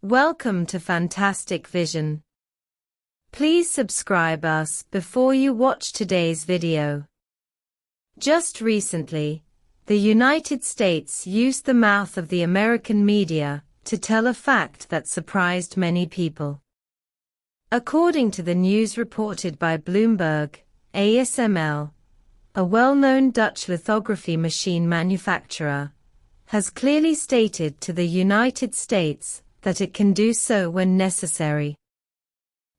Welcome to Fantastic Vision. Please subscribe us before you watch today's video. Just recently, the United States used the mouth of the American media to tell a fact that surprised many people. According to the news reported by Bloomberg, ASML, a well-known Dutch lithography machine manufacturer, has clearly stated to the United States that it can do so when necessary.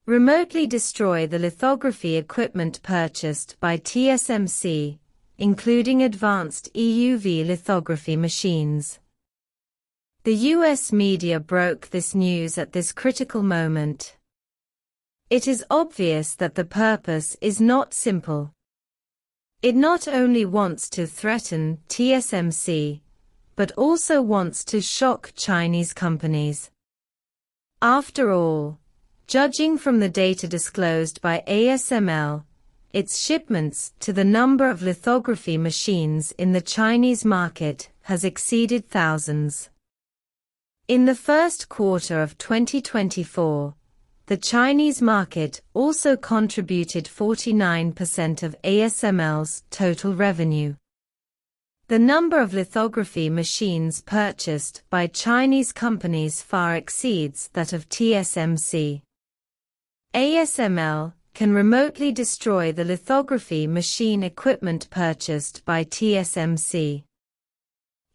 Remotely destroy the lithography equipment purchased by TSMC, including advanced EUV lithography machines. The US media broke this news at this critical moment. It is obvious that the purpose is not simple. It not only wants to threaten TSMC, but also wants to shock Chinese companies. After all, judging from the data disclosed by ASML, its shipments to the number of lithography machines in the Chinese market has exceeded thousands. In the first quarter of 2024, the Chinese market also contributed 49% of ASML's total revenue. The number of lithography machines purchased by Chinese companies far exceeds that of TSMC. ASML can remotely destroy the lithography machine equipment purchased by TSMC.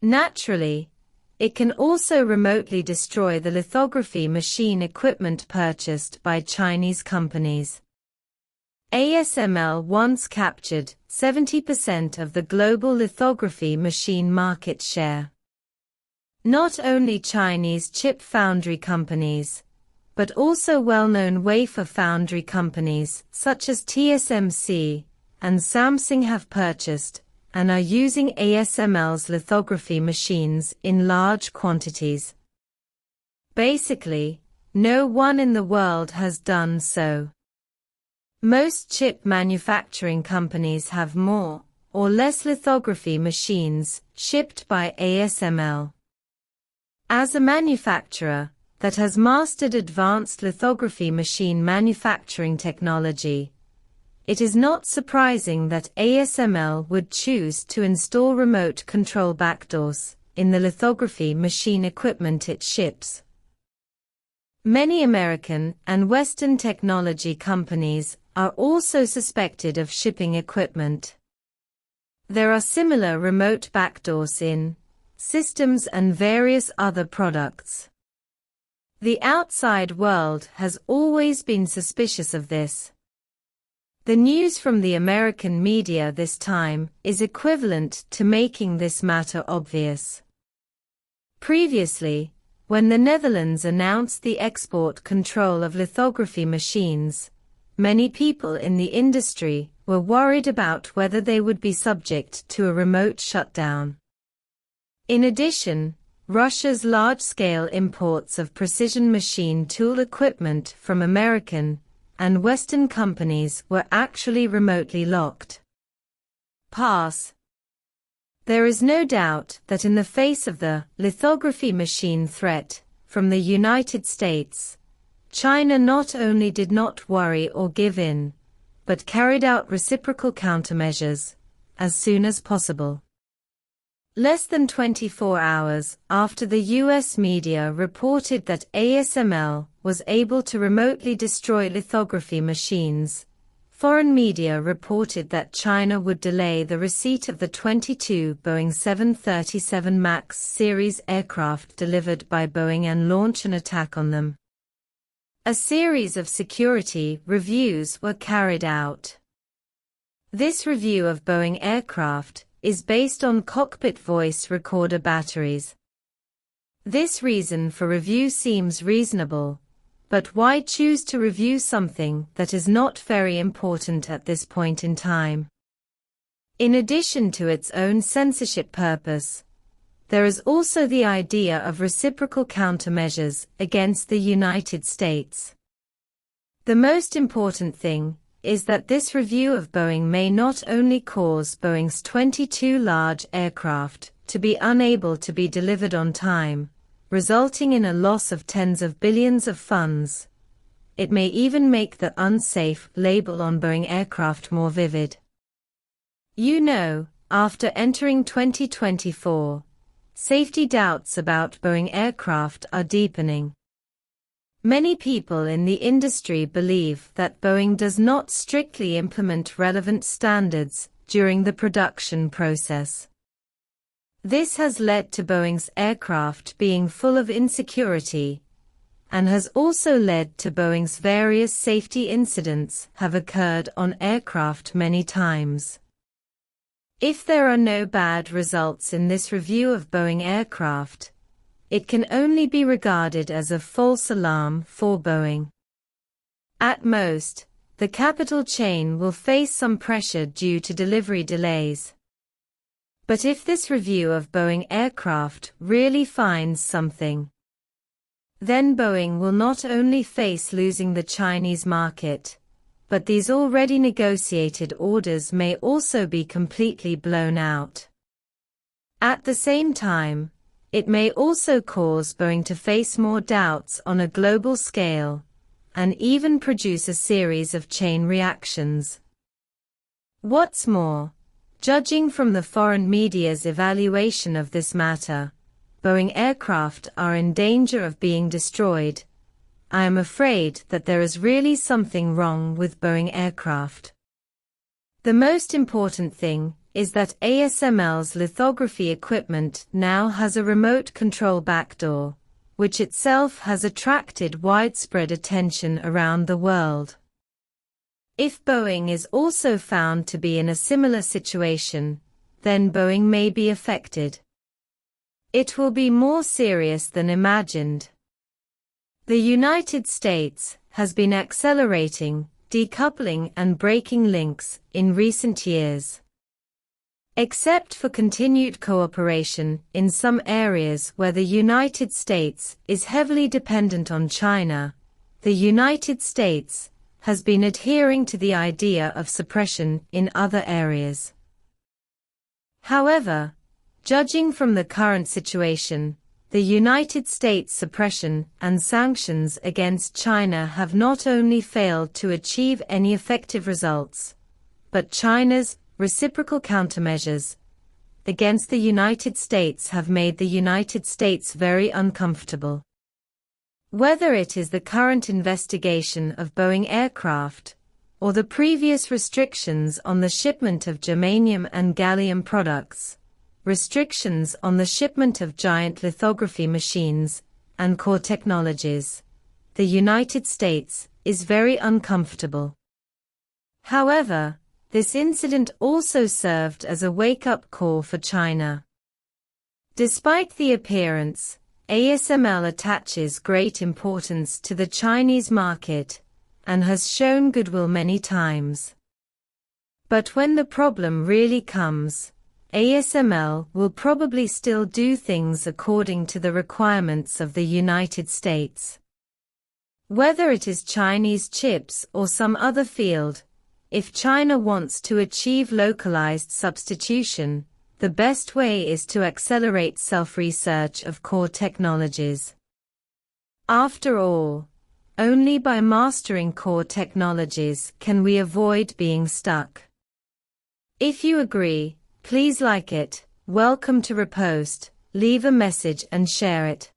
Naturally, it can also remotely destroy the lithography machine equipment purchased by Chinese companies. ASML once captured 70% of the global lithography machine market share. Not only Chinese chip foundry companies, but also well-known wafer foundry companies such as TSMC and Samsung have purchased and are using ASML's lithography machines in large quantities. Basically, no one in the world has done so. Most chip manufacturing companies have more or less lithography machines shipped by ASML. As a manufacturer that has mastered advanced lithography machine manufacturing technology, it is not surprising that ASML would choose to install remote control backdoors in the lithography machine equipment it ships. Many American and Western technology companies are also suspected of shipping equipment. There are similar remote backdoors in systems and various other products. The outside world has always been suspicious of this. The news from the American media this time is equivalent to making this matter obvious. Previously, when the Netherlands announced the export control of lithography machines, many people in the industry were worried about whether they would be subject to a remote shutdown. In addition, Russia's large-scale imports of precision machine tool equipment from American and Western companies were actually remotely locked. There is no doubt that in the face of the lithography machine threat from the United States, China not only did not worry or give in, but carried out reciprocal countermeasures as soon as possible. Less than 24 hours after the US media reported that ASML was able to remotely destroy lithography machines, foreign media reported that China would delay the receipt of the 22 Boeing 737 MAX series aircraft delivered by Boeing and launch an attack on them. A series of security reviews were carried out. This review of Boeing aircraft is based on cockpit voice recorder batteries. This reason for review seems reasonable, but why choose to review something that is not very important at this point in time? In addition to its own censorship purpose, there is also the idea of reciprocal countermeasures against the United States. The most important thing is that this review of Boeing may not only cause Boeing's 22 large aircraft to be unable to be delivered on time, resulting in a loss of tens of billions of funds. It may even make the unsafe label on Boeing aircraft more vivid. You know, after entering 2024, safety doubts about Boeing aircraft are deepening. Many people in the industry believe that Boeing does not strictly implement relevant standards during the production process. This has led to Boeing's aircraft being full of insecurity, and has also led to Boeing's various safety incidents have occurred on aircraft many times. If there are no bad results in this review of Boeing aircraft, it can only be regarded as a false alarm for Boeing. At most, the capital chain will face some pressure due to delivery delays. But if this review of Boeing aircraft really finds something, then Boeing will not only face losing the Chinese market, but these already negotiated orders may also be completely blown out. At the same time, it may also cause Boeing to face more doubts on a global scale, and even produce a series of chain reactions. What's more, judging from the foreign media's evaluation of this matter, Boeing aircraft are in danger of being destroyed. I am afraid that there is really something wrong with Boeing aircraft. The most important thing is that ASML's lithography equipment now has a remote control backdoor, which itself has attracted widespread attention around the world. If Boeing is also found to be in a similar situation, then Boeing may be affected. It will be more serious than imagined. The United States has been accelerating, decoupling and breaking links in recent years. Except for continued cooperation in some areas where the United States is heavily dependent on China, the United States has been adhering to the idea of suppression in other areas. However, judging from the current situation, the United States' suppression and sanctions against China have not only failed to achieve any effective results, but China's reciprocal countermeasures against the United States have made the United States very uncomfortable. Whether it is the current investigation of Boeing aircraft, or the previous restrictions on the shipment of germanium and gallium products, restrictions on the shipment of giant lithography machines and core technologies, the United States is very uncomfortable. However, this incident also served as a wake-up call for China. Despite the appearance, ASML attaches great importance to the Chinese market and has shown goodwill many times. But when the problem really comes, ASML will probably still do things according to the requirements of the United States. Whether it is Chinese chips or some other field, if China wants to achieve localized substitution, the best way is to accelerate self-research of core technologies. After all, only by mastering core technologies can we avoid being stuck. If you agree, please like it, welcome to repost, leave a message and share it.